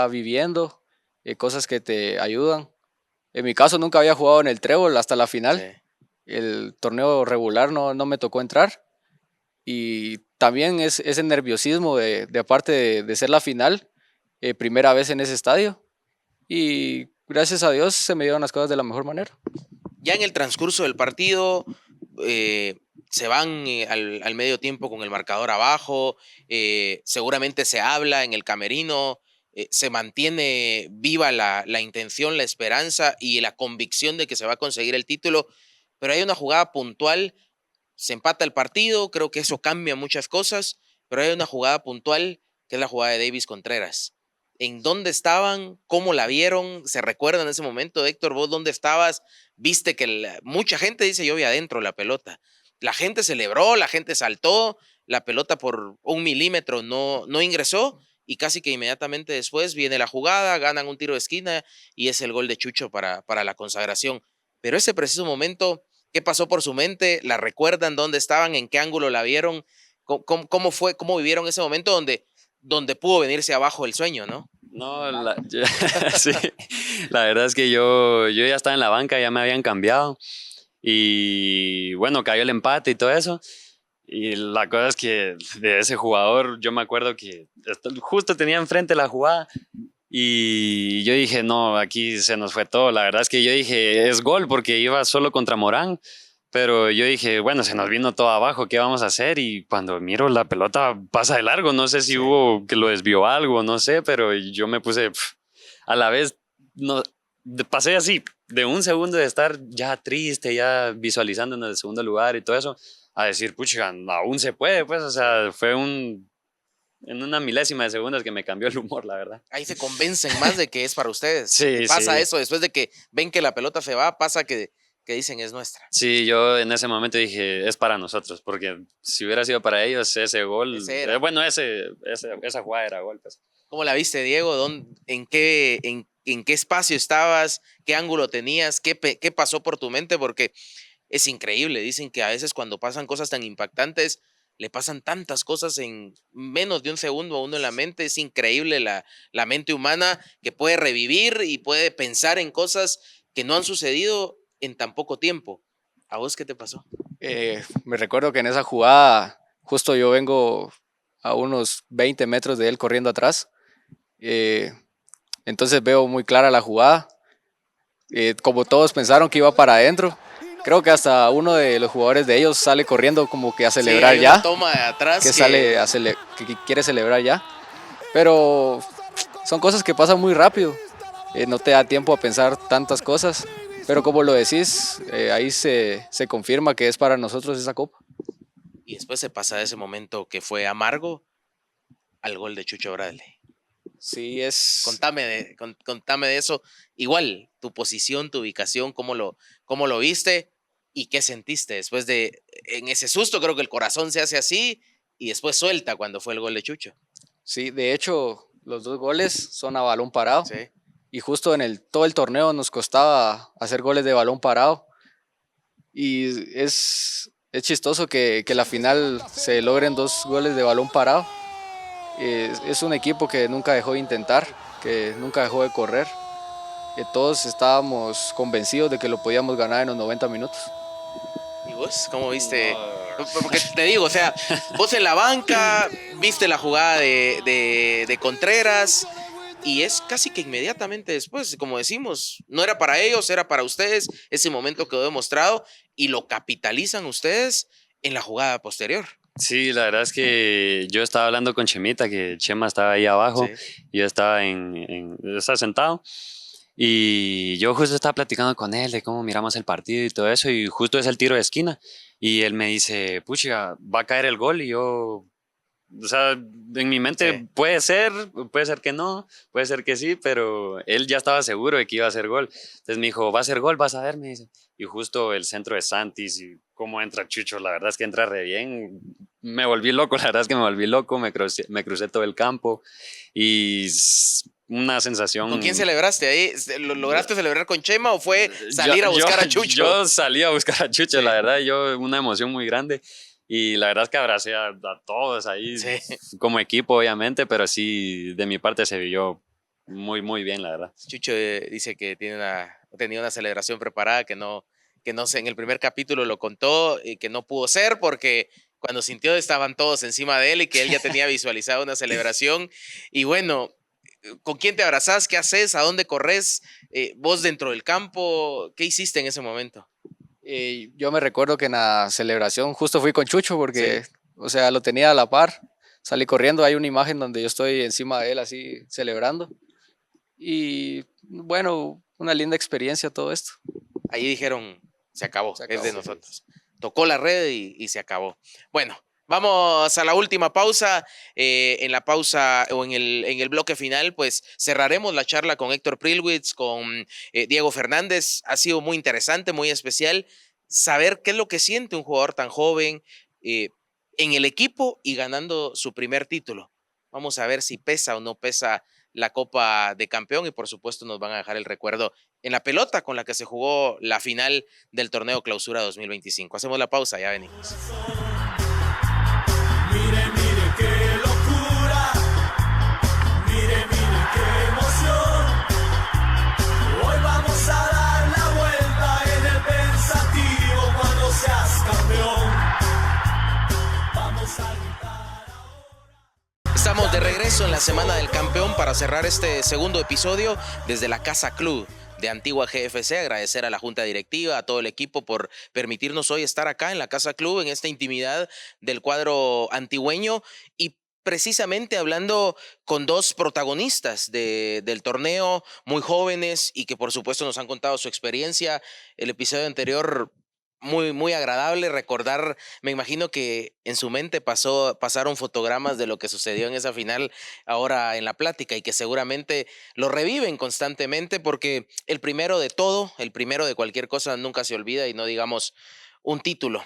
viviendo, cosas que te ayudan. En mi caso nunca había jugado en el Trébol hasta la Sí. final. El torneo regular no me tocó entrar. Y también es ese nerviosismo de aparte de ser la final, primera vez en ese estadio. Y gracias a Dios se me dieron las cosas de la mejor manera. Ya en el transcurso del partido, se van al medio tiempo con el marcador abajo, seguramente se habla en el camerino, se mantiene viva la intención, la esperanza y la convicción de que se va a conseguir el título, pero hay una jugada puntual, se empata el partido, creo que eso cambia muchas cosas, pero hay una jugada puntual que es la jugada de Davis Contreras. ¿En dónde estaban? ¿Cómo la vieron? ¿Se recuerdan en ese momento? Héctor, ¿vos dónde estabas? Viste que mucha gente dice yo vi adentro la pelota. La gente celebró, la gente saltó, la pelota por 1 milímetro no ingresó, y casi que inmediatamente después viene la jugada, ganan un tiro de esquina y es el gol de Chucho para la consagración. Pero ese preciso momento, ¿qué pasó por su mente? ¿La recuerdan? ¿Dónde estaban? ¿En qué ángulo la vieron? ¿Cómo fue? ¿Cómo vivieron ese momento donde pudo venirse abajo el sueño, no? No, sí, la verdad es que yo ya estaba en la banca, ya me habían cambiado. Y bueno, cayó el empate y todo eso. Y la cosa es que de ese jugador, yo me acuerdo que justo tenía enfrente la jugada. Y yo dije, no, aquí se nos fue todo. La verdad es que yo dije, es gol porque iba solo contra Morán. Pero yo dije, bueno, se nos vino todo abajo, ¿qué vamos a hacer? Y cuando miro la pelota pasa de largo, no sé si Sí. hubo que lo desvió algo, no sé, pero yo me puse a la vez, no, pasé así, de un segundo de estar ya triste, ya visualizando en el segundo lugar y todo eso, a decir, pucha, aún se puede, pues, o sea, fue en una milésima de segundos que me cambió el humor, la verdad. Ahí se convencen más de que es para ustedes. Sí, Pasa sí. eso, después de que ven que la pelota se va, pasa que que dicen es nuestra. Sí, yo en ese momento dije, es para nosotros, porque si hubiera sido para ellos, ese gol, Ese era. esa jugada era gol. Pues. ¿Cómo la viste, Diego? ¿En qué espacio estabas? ¿Qué ángulo tenías? ¿Qué pasó por tu mente? Porque es increíble. Dicen que a veces cuando pasan cosas tan impactantes, le pasan tantas cosas en menos de un segundo a uno en la mente. Es increíble la mente humana que puede revivir y puede pensar en cosas que no han sucedido en tan poco tiempo. ¿A vos qué te pasó? Me recuerdo que en esa jugada, justo yo vengo a unos 20 metros de él corriendo atrás. Entonces veo muy clara la jugada. Como todos pensaron que iba para adentro, creo que hasta uno de los jugadores de ellos sale corriendo como que a celebrar Sí, hay ya. una toma de atrás Que sale que quiere celebrar ya. Pero son cosas que pasan muy rápido. No te da tiempo a pensar tantas cosas. Pero como lo decís, ahí se confirma que es para nosotros esa copa. Y después se pasa de ese momento que fue amargo al gol de Chucho Bradley. Sí, es... Contame de eso. Igual, tu posición, tu ubicación, cómo lo viste y qué sentiste después en ese susto. Creo que el corazón se hace así y después suelta cuando fue el gol de Chucho. Sí, de hecho, los 2 goles son a balón parado. Sí. Y justo en todo el torneo nos costaba hacer goles de balón parado. Y es chistoso que la final se logren 2 goles de balón parado. Es un equipo que nunca dejó de intentar, que nunca dejó de correr. Que todos estábamos convencidos de que lo podíamos ganar en los 90 minutos. ¿Y vos cómo viste? Porque te digo, o sea, vos en la banca viste la jugada de Contreras y es casi que inmediatamente después, como decimos, no era para ellos, era para ustedes. Ese momento quedó demostrado y lo capitalizan ustedes en la jugada posterior. Sí, la verdad es que yo estaba hablando con Chemita, que Chema estaba ahí abajo, Sí. y yo estaba yo estaba sentado, y yo justo estaba platicando con él de cómo miramos el partido y todo eso, y justo es el tiro de esquina, y él me dice, pucha, va a caer el gol, y yo, o sea, en mi mente Sí. puede ser que no, puede ser que sí, pero él ya estaba seguro de que iba a hacer gol. Entonces me dijo, va a ser gol, vas a ver, me dice. Y justo el centro de Santis y cómo entra Chucho, la verdad es que entra re bien. Me volví loco, la verdad es que me volví loco, me crucé todo el campo y una sensación... ¿Con quién celebraste ahí? ¿Lo lograste celebrar con Chema o fue salir a buscar a Chucho? Yo salí a buscar a Chucho, Sí. la verdad, una emoción muy grande. Y la verdad es que abracé a todos ahí, Sí. como equipo, obviamente, pero sí, de mi parte se vivió muy, muy bien, la verdad. Chucho dice que tenía una celebración preparada que no sé, en el primer capítulo lo contó y que no pudo ser porque cuando sintió estaban todos encima de él y que él ya tenía visualizado una celebración. Y bueno, ¿con quién te abrazás? ¿Qué haces? ¿A dónde corres? ¿Vos dentro del campo? ¿Qué hiciste en ese momento? Yo me recuerdo que en la celebración justo fui con Chucho porque, Sí. o sea, lo tenía a la par. Salí corriendo, hay una imagen donde yo estoy encima de él así celebrando. Y bueno, una linda experiencia todo esto. Ahí dijeron, se acabó, Se es de acabó. nosotros. Tocó la red y se acabó. Bueno, vamos a la última pausa. En la pausa o en el bloque final, pues cerraremos la charla con Héctor Prilwitz, con Diego Fernández. Ha sido muy interesante, muy especial saber qué es lo que siente un jugador tan joven en el equipo y ganando su primer título. Vamos a ver si pesa o no pesa la Copa de Campeón y por supuesto nos van a dejar el recuerdo en la pelota con la que se jugó la final del torneo Clausura 2025. Hacemos la pausa, ya venimos. Mire, mire qué locura, mire, mire qué emoción. Hoy vamos a dar la vuelta en el pensativo cuando seas campeón. Vamos a gritar ahora. Estamos de regreso en la Semana del Campeón para cerrar este segundo episodio desde la Casa Club de Antigua GFC. Agradecer a la junta directiva, a todo el equipo por permitirnos hoy estar acá en la Casa Club, en esta intimidad del cuadro antigüeño y precisamente hablando con 2 protagonistas del torneo, muy jóvenes y que por supuesto nos han contado su experiencia. El episodio anterior muy, muy agradable recordar. Me imagino que en su mente pasaron fotogramas de lo que sucedió en esa final ahora en la plática y que seguramente lo reviven constantemente porque el primero de todo, el primero de cualquier cosa nunca se olvida y no digamos un título.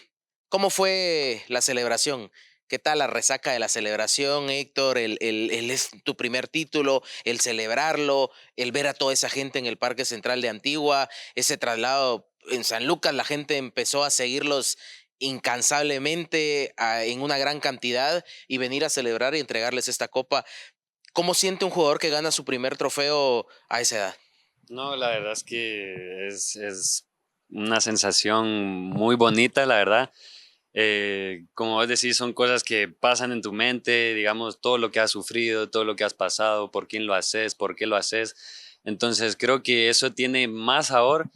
¿Cómo fue la celebración? ¿Qué tal la resaca de la celebración, Héctor? El es tu primer título, el celebrarlo, el ver a toda esa gente en el Parque Central de Antigua, ese traslado en San Lucas, la gente empezó a seguirlos incansablemente en una gran cantidad y venir a celebrar y entregarles esta copa. ¿Cómo siente un jugador que gana su primer trofeo a esa edad? No, la verdad es que es una sensación muy bonita, la verdad. Como vos decís, son cosas que pasan en tu mente, digamos, todo lo que has sufrido, todo lo que has pasado, por quién lo haces, por qué lo haces. Entonces creo que eso tiene más sabor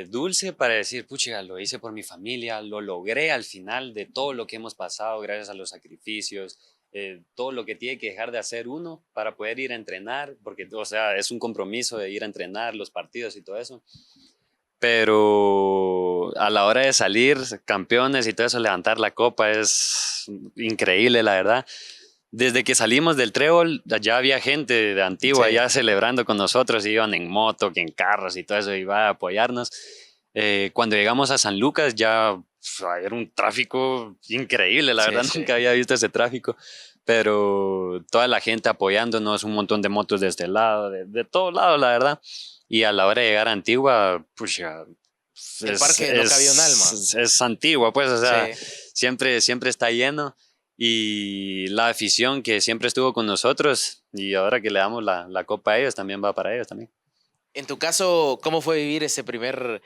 dulce para decir, pucha, lo hice por mi familia, lo logré al final de todo lo que hemos pasado gracias a los sacrificios, todo lo que tiene que dejar de hacer uno para poder ir a entrenar, porque, o sea, es un compromiso de ir a entrenar los partidos y todo eso. Pero a la hora de salir campeones y todo eso, levantar la copa es increíble, la verdad. Desde que salimos del trébol, ya había gente de Antigua Sí. ya celebrando con nosotros, iban en moto, que en carros y todo eso, iba a apoyarnos. Cuando llegamos a San Lucas ya era un tráfico increíble, la Sí, verdad sí. nunca había visto ese tráfico, pero toda la gente apoyándonos, un montón de motos de este lado, de todos lados, la verdad. Y a la hora de llegar a Antigua, pucha, El parque no cabía un alma. es Antigua, pues, o sea, Sí. siempre está lleno. Y la afición que siempre estuvo con nosotros, y ahora que le damos la copa a ellos, también va para ellos también. En tu caso, ¿cómo fue vivir ese primer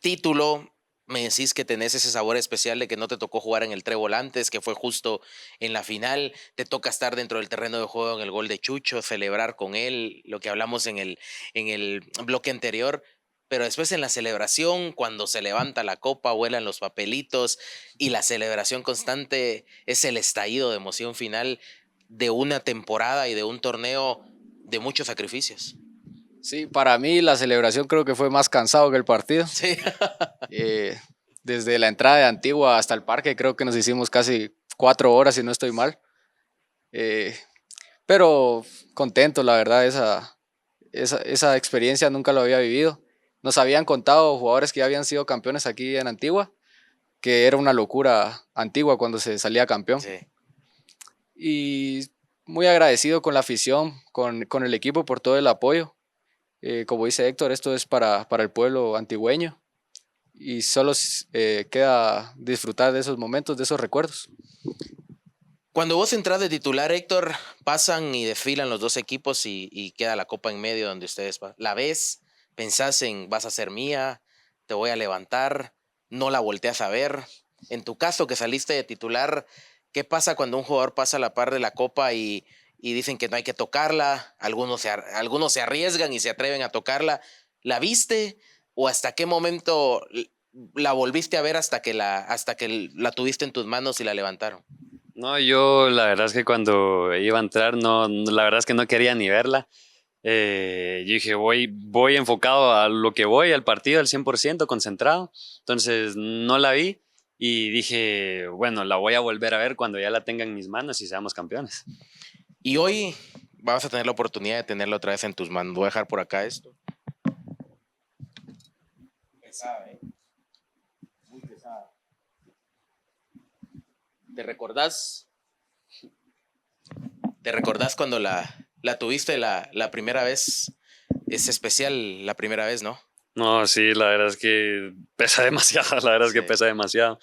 título? Me decís que tenés ese sabor especial de que no te tocó jugar en el trébol antes, que fue justo en la final. Te toca estar dentro del terreno de juego en el gol de Chucho, celebrar con él, lo que hablamos en el bloque anterior. Pero después en la celebración, cuando se levanta la copa, vuelan los papelitos y la celebración constante es el estallido de emoción final de una temporada y de un torneo de muchos sacrificios. Sí, para mí la celebración creo que fue más cansado que el partido. Sí. Desde la entrada de Antigua hasta el parque creo que nos hicimos casi 4 horas si no estoy mal. Pero contento, la verdad, esa experiencia nunca lo había vivido. Nos habían contado jugadores que ya habían sido campeones aquí en Antigua, que era una locura Antigua cuando se salía campeón. Sí. Y muy agradecido con la afición, con el equipo por todo el apoyo. Como dice Héctor, esto es para el pueblo antigüeño y solo queda disfrutar de esos momentos, de esos recuerdos. Cuando vos entras de titular, Héctor, pasan y desfilan los dos equipos y queda la copa en medio donde ustedes la ves, pensás en vas a ser mía, te voy a levantar, no la volteas a ver. En tu caso que saliste de titular, ¿qué pasa cuando un jugador pasa a la par de la copa y dicen que no hay que tocarla? Algunos se arriesgan y se atreven a tocarla. ¿La viste o hasta qué momento la volviste a ver hasta que la tuviste en tus manos y la levantaron? No, yo la verdad es que cuando iba a entrar, la verdad es que no quería ni verla. Yo dije, voy enfocado a lo que voy, al partido, al 100%, concentrado. Entonces no la vi y dije, bueno, la voy a volver a ver cuando ya la tenga en mis manos y seamos campeones. Y hoy vamos a tener la oportunidad de tenerla otra vez en tus manos. Voy a dejar por acá esto. Pesada, ¿eh? Muy pesada. ¿Te recordás? ¿Te recordás cuando la tuviste la primera vez? Es especial la primera vez, ¿no? No, sí, la verdad es que pesa demasiado, la verdad es que Sí. pesa demasiado.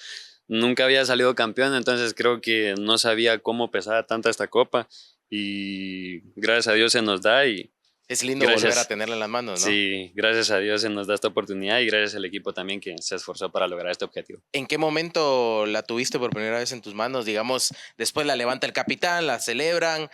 Nunca había salido campeón, entonces creo que no sabía cómo pesaba tanta esta copa y gracias a Dios se nos da y Es lindo gracias. volver a tenerla en las manos, ¿no? Sí, gracias a Dios se nos da esta oportunidad y gracias al equipo también que se esforzó para lograr este objetivo. ¿En qué momento la tuviste por primera vez en tus manos? Digamos, después la levanta el capitán, la celebran,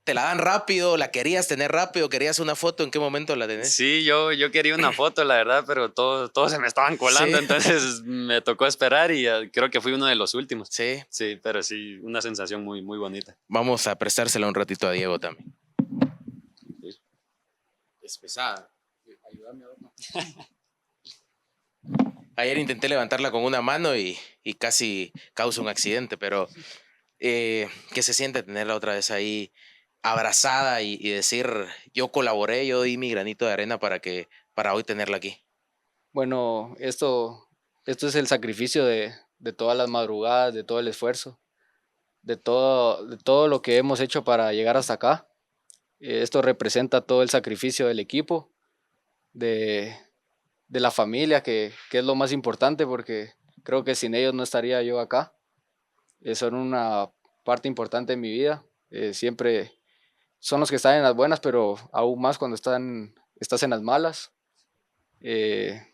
te la dan rápido, la querías tener rápido, querías una foto, ¿en qué momento la tenés? Sí, yo quería una foto, la verdad, pero todos se me estaban colando, Sí. entonces me tocó esperar y creo que fui uno de los últimos. Sí. Sí, pero sí, una sensación muy, muy bonita. Vamos a prestársela un ratito a Diego también. Sí. Es pesada. Ayúdame a ver. Ayer intenté levantarla con una mano y casi causa un accidente, pero ¿qué se siente tenerla otra vez ahí abrazada y decir, yo colaboré, yo di mi granito de arena para hoy tenerla aquí? Bueno, esto es el sacrificio de todas las madrugadas, de todo el esfuerzo, de todo lo que hemos hecho para llegar hasta acá. Esto representa todo el sacrificio del equipo, de, de la familia, que es lo más importante, porque creo que sin ellos no estaría yo acá. Son una parte importante de mi vida. Siempre son los que están en las buenas, pero aún más cuando estás en las malas. Eh,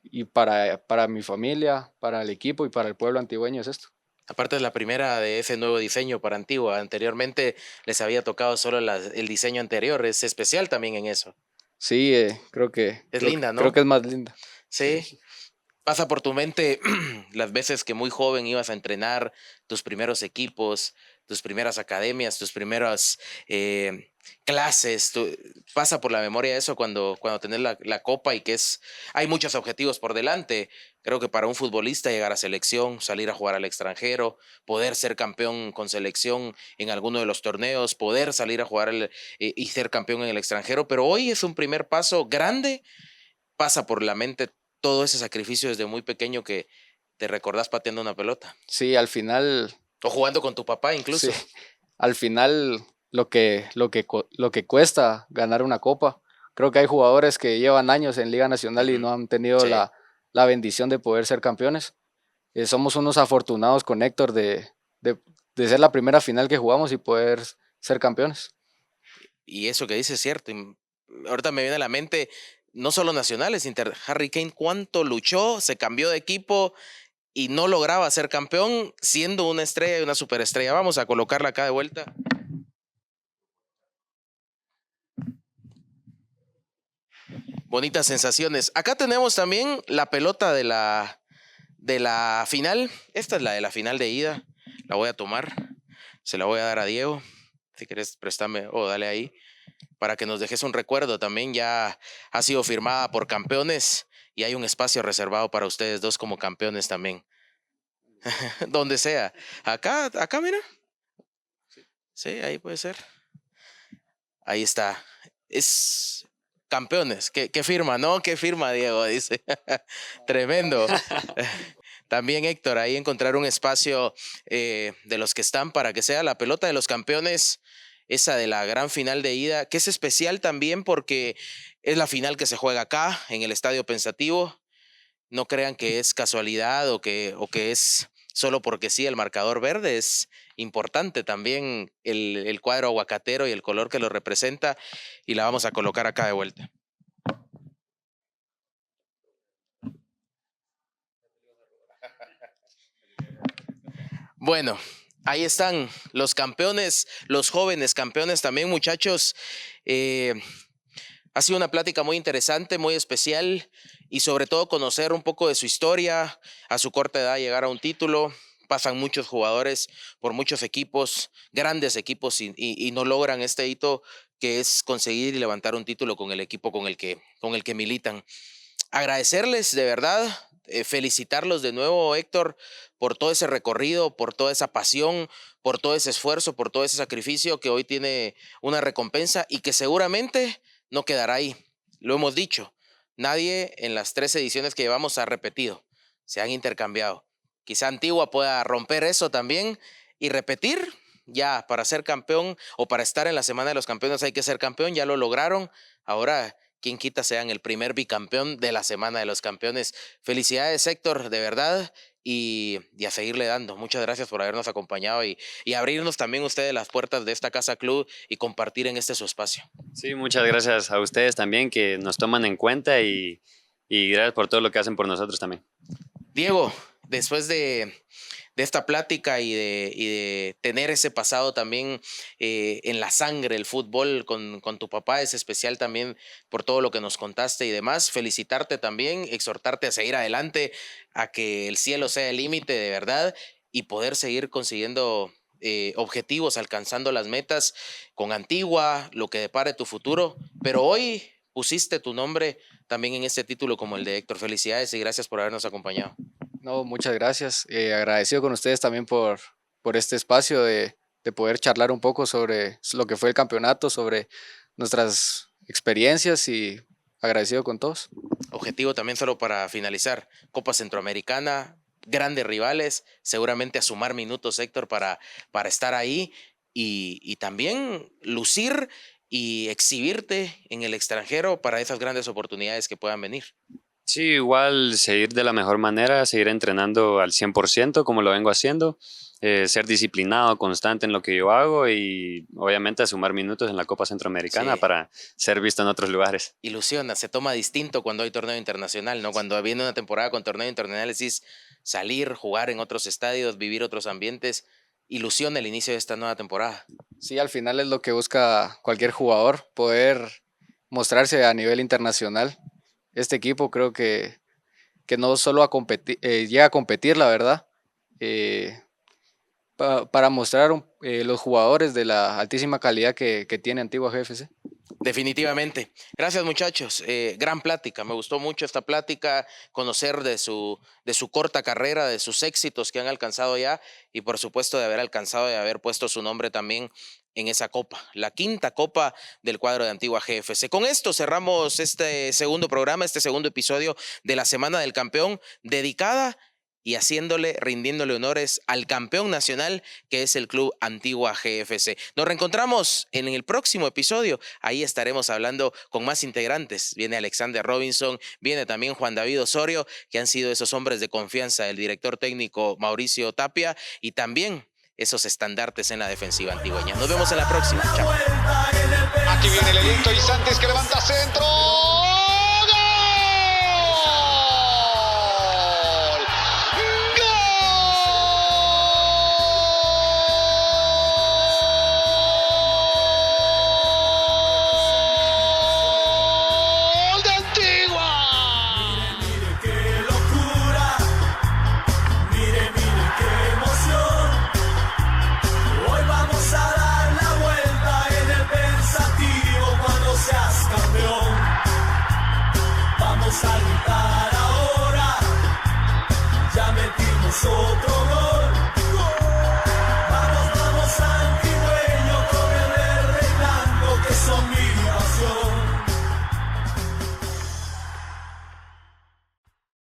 y para mi familia, para el equipo y para el pueblo antigüeño es esto. Aparte es la primera de ese nuevo diseño para Antigua. Anteriormente les había tocado solo el diseño anterior. Es especial también en eso. Sí, Es linda, ¿no? creo que es más linda. Sí. Pasa por tu mente las veces que muy joven ibas a entrenar, tus primeros equipos, tus primeras academias, tus primeras clases. Pasa por la memoria eso cuando tenés la copa y hay muchos objetivos por delante. Creo que para un futbolista llegar a selección, salir a jugar al extranjero, poder ser campeón con selección en alguno de los torneos, poder salir a jugar y ser campeón en el extranjero. Pero hoy es un primer paso grande. Pasa por la mente todo ese sacrificio desde muy pequeño que te recordás pateando una pelota. Sí, al final, O jugando con tu papá incluso. sí, al final lo que cuesta ganar una copa. Creo que hay jugadores que llevan años en Liga Nacional y no han tenido Sí. la bendición de poder ser campeones. Somos unos afortunados con Héctor de ser la primera final que jugamos y poder ser campeones. Y eso que dices es cierto. Ahorita me viene a la mente, no solo nacionales, Harry Kane cuánto luchó, se cambió de equipo y no lograba ser campeón siendo una estrella y una superestrella. Vamos a colocarla acá de vuelta. Bonitas sensaciones. Acá tenemos también la pelota de la final. Esta es la de la final de ida. La voy a tomar. Se la voy a dar a Diego. Si quieres, préstame o dale ahí. Para que nos dejes un recuerdo. También ya ha sido firmada por campeones y hay un espacio reservado para ustedes dos como campeones también. Donde sea. Acá, mira. Sí, ahí puede ser. Ahí está. Es campeones. ¿Qué firma, no? ¿Qué firma, Diego? Dice. Tremendo. También, Héctor, ahí encontrar un espacio de los que están para que sea la pelota de los campeones, esa de la gran final de ida, que es especial también porque es la final que se juega acá, en el Estadio Pensativo. No crean que es casualidad o que es solo porque sí el marcador verde. Es importante también el cuadro aguacatero y el color que lo representa. Y la vamos a colocar acá de vuelta. Bueno, ahí están los campeones, los jóvenes campeones también, muchachos. Ha sido una plática muy interesante, muy especial y sobre todo conocer un poco de su historia, a su corta edad llegar a un título. Pasan muchos jugadores por muchos equipos, grandes equipos y no logran este hito que es conseguir y levantar un título con el equipo con el que militan. Agradecerles de verdad, felicitarlos de nuevo, Héctor, por todo ese recorrido, por toda esa pasión, por todo ese esfuerzo, por todo ese sacrificio que hoy tiene una recompensa y que seguramente no quedará ahí. Lo hemos dicho, nadie en las 3 ediciones que llevamos ha repetido, se han intercambiado. Quizá Antigua pueda romper eso también y repetir. Ya para ser campeón o para estar en la Semana de los Campeones hay que ser campeón, ya lo lograron. Ahora, quién quita sean el primer bicampeón de la Semana de los Campeones. Felicidades, Héctor, de verdad, y a seguirle dando. Muchas gracias por habernos acompañado y abrirnos también ustedes las puertas de esta Casa Club y compartir en su espacio. Sí, muchas gracias a ustedes también que nos toman en cuenta y gracias por todo lo que hacen por nosotros también. Diego, después de esta plática y de tener ese pasado también en la sangre, el fútbol con tu papá, es especial también por todo lo que nos contaste y demás. Felicitarte también, exhortarte a seguir adelante, a que el cielo sea el límite de verdad y poder seguir consiguiendo objetivos, alcanzando las metas con Antigua, lo que depare tu futuro. Pero hoy pusiste tu nombre también en este título como el de Héctor. Felicidades y gracias por habernos acompañado. No, muchas gracias. Agradecido con ustedes también por este espacio de poder charlar un poco sobre lo que fue el campeonato, sobre nuestras experiencias y agradecido con todos. Objetivo también solo para finalizar, Copa Centroamericana, grandes rivales, seguramente a sumar minutos, Héctor, para estar ahí y también lucir y exhibirte en el extranjero para esas grandes oportunidades que puedan venir. Sí, igual seguir de la mejor manera, seguir entrenando al 100% como lo vengo haciendo, ser disciplinado, constante en lo que yo hago y obviamente a sumar minutos en la Copa Centroamericana Sí. para ser visto en otros lugares. Ilusiona, se toma distinto cuando hay torneo internacional, ¿no? Cuando viene una temporada con torneo internacional, es salir, jugar en otros estadios, vivir otros ambientes. Ilusiona el inicio de esta nueva temporada. Sí, al final es lo que busca cualquier jugador, poder mostrarse a nivel internacional. Este equipo creo que no solo llega a competir, la verdad, para mostrar los jugadores de la altísima calidad que tiene Antigua GFC. Definitivamente. Gracias, muchachos. Gran plática. Me gustó mucho esta plática, conocer de su corta carrera, de sus éxitos que han alcanzado ya y por supuesto de haber alcanzado y haber puesto su nombre también en esa copa, la quinta copa del cuadro de Antigua GFC. Con esto cerramos este segundo programa, este segundo episodio de la Semana del Campeón, dedicada y rindiéndole honores al campeón nacional que es el Club Antigua GFC. Nos reencontramos en el próximo episodio. Ahí estaremos hablando con más integrantes. Viene Alexander Robinson, viene también Juan David Osorio, que han sido esos hombres de confianza del director técnico Mauricio Tapia y también esos estandartes en la defensiva antigüeña. Nos vemos en la próxima. Chao. Aquí viene el Elito y Santis que levanta centro.